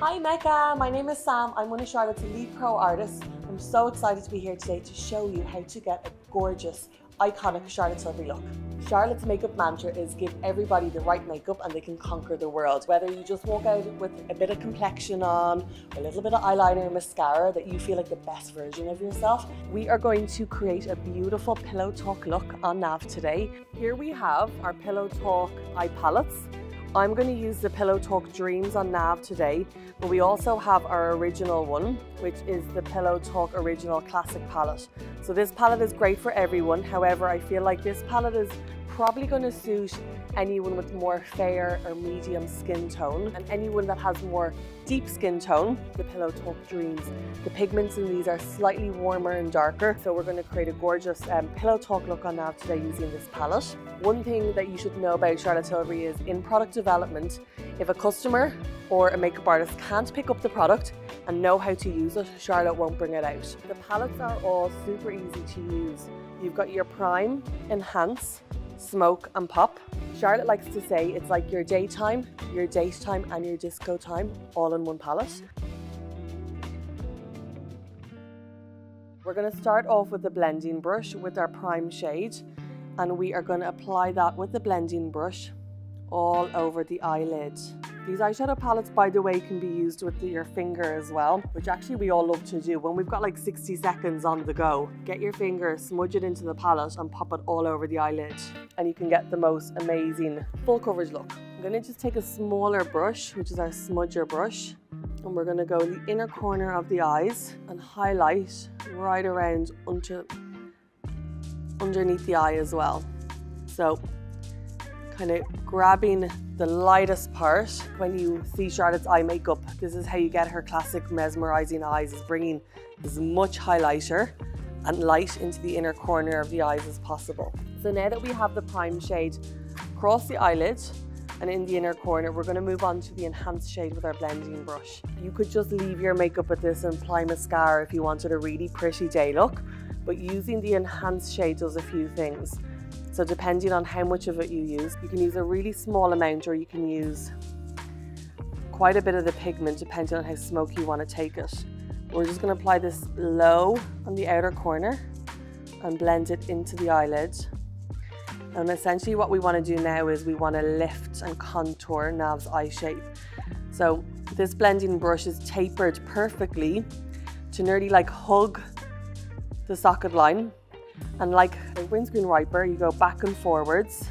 Hi Mecca, my name is Sam. I'm one of Charlotte's lead pro artists. I'm so excited to be here today to show you how to get a gorgeous, iconic Charlotte Tilbury look. Charlotte's makeup mantra is give everybody the right makeup and they can conquer the world. Whether you just walk out with a bit of complexion on, a little bit of eyeliner and mascara, that you feel like the best version of yourself. We are going to create a beautiful Pillow Talk look on Nav today. Here we have our Pillow Talk eye palettes. I'm going to use the Pillow Talk Dreams on Nav today, but we also have our original one, which is the Pillow Talk Original Classic palette. So this palette is great for everyone. However, I feel like this palette is probably going to suit anyone with more fair or medium skin tone, and anyone that has more deep skin tone, the Pillow Talk Dreams. The pigments in these are slightly warmer and darker, so we're going to create a gorgeous Pillow Talk look on Nav today using this palette. One thing that you should know about Charlotte Tilbury is in product development, if a customer or a makeup artist can't pick up the product and know how to use it, Charlotte won't bring it out. The palettes are all super easy to use. You've got your Prime, Enhance, Smoke and Pop. Charlotte likes to say it's like your daytime, your date time and your disco time all in one palette. We're going to start off with the blending brush with our Prime shade, and we are going to apply that with the blending brush all over the eyelid. These eyeshadow palettes, by the way, can be used with your finger as well, which actually we all love to do. When we've got like 60 seconds on the go, get your finger, smudge it into the palette and pop it all over the eyelid, and you can get the most amazing full coverage look. I'm going to just take a smaller brush, which is our smudger brush, and we're going to go the inner corner of the eyes and highlight right around underneath the eye as well. So kind of grabbing the lightest part. When you see Charlotte's eye makeup, this is how you get her classic mesmerizing eyes, is bringing as much highlighter and light into the inner corner of the eyes as possible. So now that we have the Prime shade across the eyelid and in the inner corner, we're going to move on to the Enhance shade with our blending brush. You could just leave your makeup with this and apply mascara if you wanted a really pretty day look, but using the Enhance shade does a few things. So depending on how much of it you can use a really small amount, or you can use quite a bit of the pigment depending on how smoky you want to take it. We're just going to apply this low on the outer corner and blend it into the eyelid. And essentially what we want to do now is we want to lift and contour Nav's eye shape. So this blending brush is tapered perfectly to nearly like hug the socket line. And like a windscreen wiper, you go back and forwards,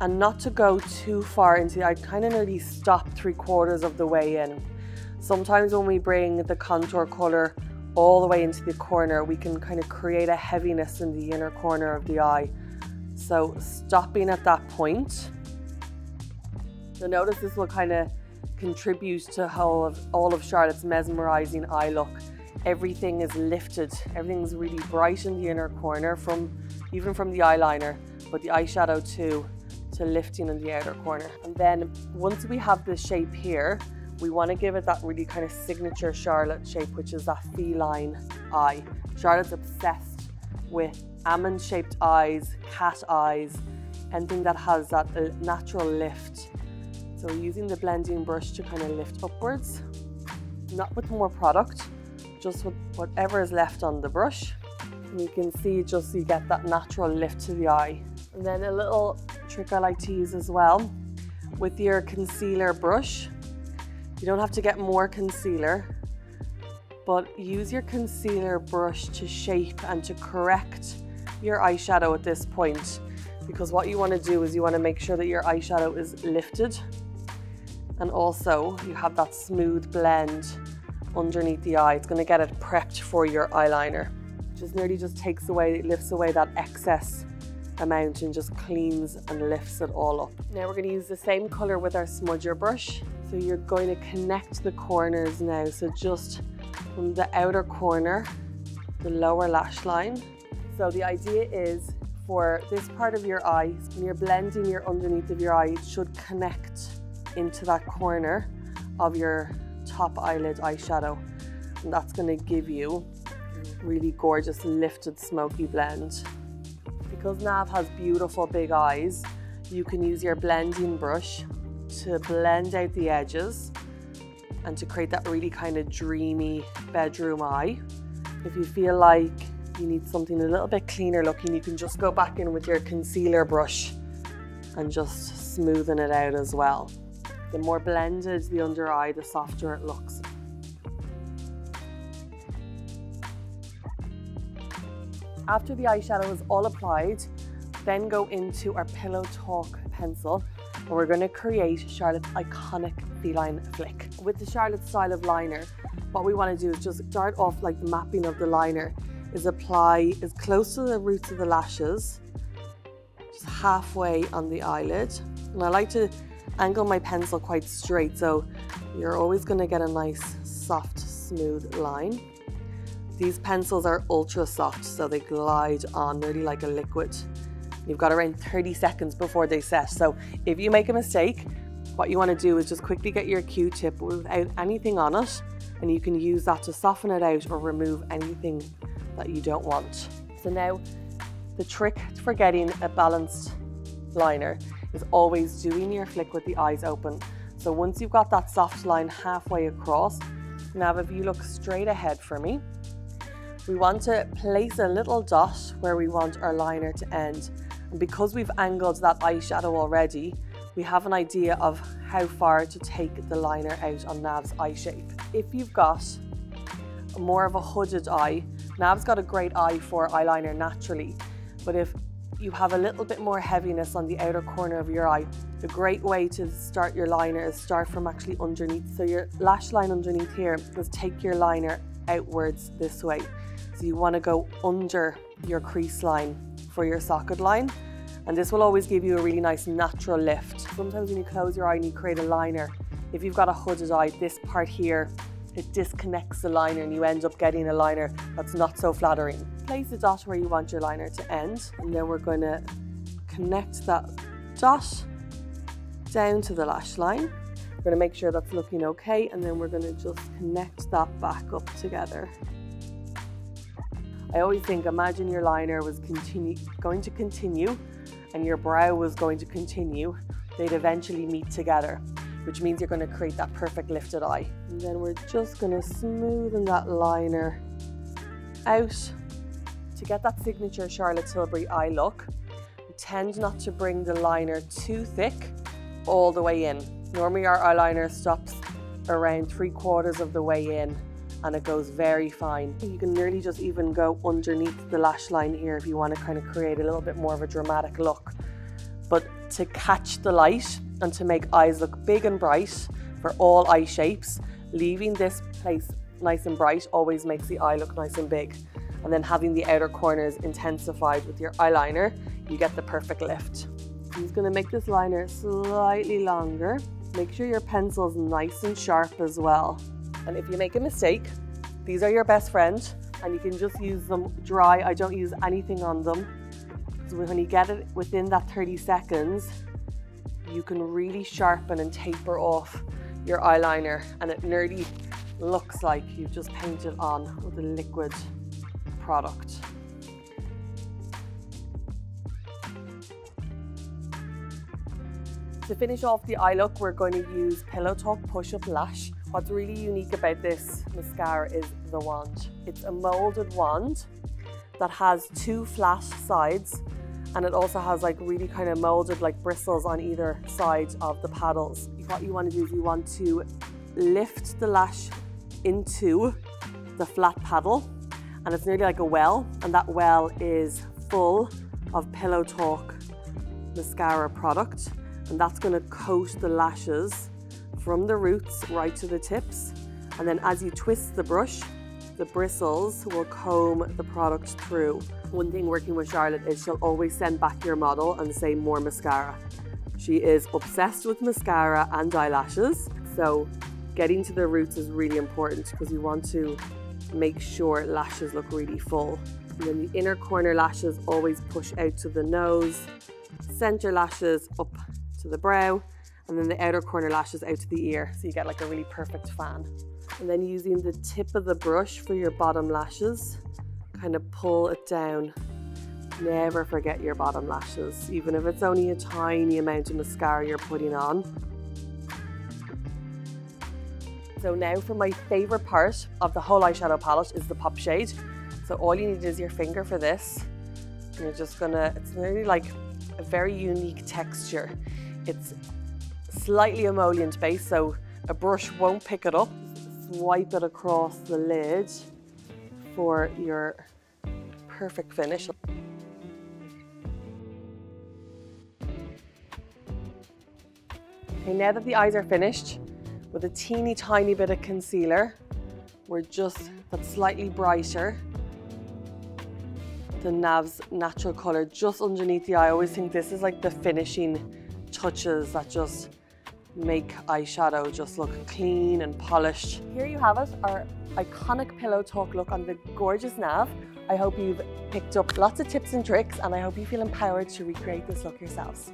and not to go too far into the eye. Kind of nearly stop 3/4 of the way in. Sometimes when we bring the contour color all the way into the corner, we can kind of create a heaviness in the inner corner of the eye. So stopping at that point. You'll notice this will kind of contribute to all of Charlotte's mesmerizing eye look. Everything is lifted, everything's really bright in the inner corner, even from the eyeliner, but the eyeshadow too, to lifting in the outer corner. And then once we have this shape here, we want to give it that really kind of signature Charlotte shape, which is that feline eye. Charlotte's obsessed with almond-shaped eyes, cat eyes, anything that has that natural lift. So using the blending brush to kind of lift upwards, not with more product, just with whatever is left on the brush. And you can see just you get that natural lift to the eye. And then a little trick I like to use as well, with your concealer brush, you don't have to get more concealer, but use your concealer brush to shape and to correct your eyeshadow at this point, because what you want to do is you want to make sure that your eyeshadow is lifted, and also you have that smooth blend underneath the eye. It's going to get it prepped for your eyeliner. Just nearly just lifts away that excess amount and just cleans and lifts it all up. Now we're going to use the same color with our smudger brush. So you're going to connect the corners now. So just from the outer corner, the lower lash line. So the idea is for this part of your eye, when you're blending your underneath of your eye, it should connect into that corner of your top eyelid eyeshadow, and that's going to give you a really gorgeous lifted smoky blend. Because Nav has beautiful big eyes, you can use your blending brush to blend out the edges and to create that really kind of dreamy bedroom eye. If you feel like you need something a little bit cleaner looking, you can just go back in with your concealer brush and just smoothen it out as well. The more blended the under eye, the softer it looks. After the eyeshadow is all applied, then go into our Pillow Talk pencil, and we're going to create Charlotte's iconic feline flick. With the Charlotte style of liner, what we want to do is just start off like the mapping of the liner, is apply as close to the roots of the lashes, just halfway on the eyelid. And I like to angle my pencil quite straight, so you're always going to get a nice, soft, smooth line. These pencils are ultra soft, so they glide on nearly like a liquid. You've got around 30 seconds before they set. So if you make a mistake, what you want to do is just quickly get your Q-tip without anything on it, and you can use that to soften it out or remove anything that you don't want. So now, the trick for getting a balanced liner is always doing your flick with the eyes open. So once you've got that soft line halfway across, now if you look straight ahead for me, we want to place a little dot where we want our liner to end. And because we've angled that eyeshadow already, we have an idea of how far to take the liner out on Nav's eye shape. If you've got more of a hooded eye, Nav's got a great eye for eyeliner naturally, but if you have a little bit more heaviness on the outer corner of your eye, a great way to start your liner is start from actually underneath. So your lash line underneath here is take your liner outwards this way. So you want to go under your crease line for your socket line, and this will always give you a really nice natural lift. Sometimes when you close your eye and you create a liner, if you've got a hooded eye, this part here, it disconnects the liner and you end up getting a liner that's not so flattering. Place the dot where you want your liner to end, and then we're going to connect that dot down to the lash line. We're going to make sure that's looking okay, and then we're going to just connect that back up together. I always think, imagine your liner was going to continue and your brow was going to continue. They'd eventually meet together, which means you're going to create that perfect lifted eye. And then we're just going to smoothen that liner out. To get that signature Charlotte Tilbury eye look, we tend not to bring the liner too thick all the way in. Normally our eyeliner stops around 3/4 of the way in, and it goes very fine. You can nearly just even go underneath the lash line here if you want to kind of create a little bit more of a dramatic look. But to catch the light and to make eyes look big and bright for all eye shapes, leaving this place nice and bright always makes the eye look nice and big. And then having the outer corners intensified with your eyeliner, you get the perfect lift. I'm just going to make this liner slightly longer. Make sure your pencil's nice and sharp as well. And if you make a mistake, these are your best friend, and you can just use them dry. I don't use anything on them. So when you get it within that 30 seconds, you can really sharpen and taper off your eyeliner, and it nearly looks like you've just painted on with a liquid product. To finish off the eye look, we're going to use Pillow Talk Push-Up Lash. What's really unique about this mascara is the wand. It's a molded wand that has 2 flat sides, and it also has like really kind of molded like bristles on either side of the paddles. What you want to do is you want to lift the lash into the flat paddle, and it's nearly like a well, and that well is full of Pillow Talk mascara product, and that's going to coat the lashes from the roots right to the tips. And then as you twist the brush, the bristles will comb the product through. One thing working with Charlotte is she'll always send back your model and say more mascara. She is obsessed with mascara and eyelashes, so getting to the roots is really important because you want to make sure lashes look really full. And then the inner corner lashes always push out to the nose, center lashes up to the brow, and then the outer corner lashes out to the ear, so you get like a really perfect fan. And then using the tip of the brush for your bottom lashes, kind of pull it down. Never forget your bottom lashes, even if it's only a tiny amount of mascara you're putting on. So now for my favorite part of the whole eyeshadow palette is the pop shade. So all you need is your finger for this. And you're just gonna, it's really like a very unique texture. It's slightly emollient based, so a brush won't pick it up. Swipe it across the lid for your perfect finish. Okay, now that the eyes are finished, with a teeny tiny bit of concealer, we're just that's slightly brighter than Nav's natural color, just underneath the eye. I always think this is like the finishing touches that just make eyeshadow just look clean and polished. Here you have it, our iconic pillow talk look on the gorgeous Nav. I hope you've picked up lots of tips and tricks, and I hope you feel empowered to recreate this look yourselves.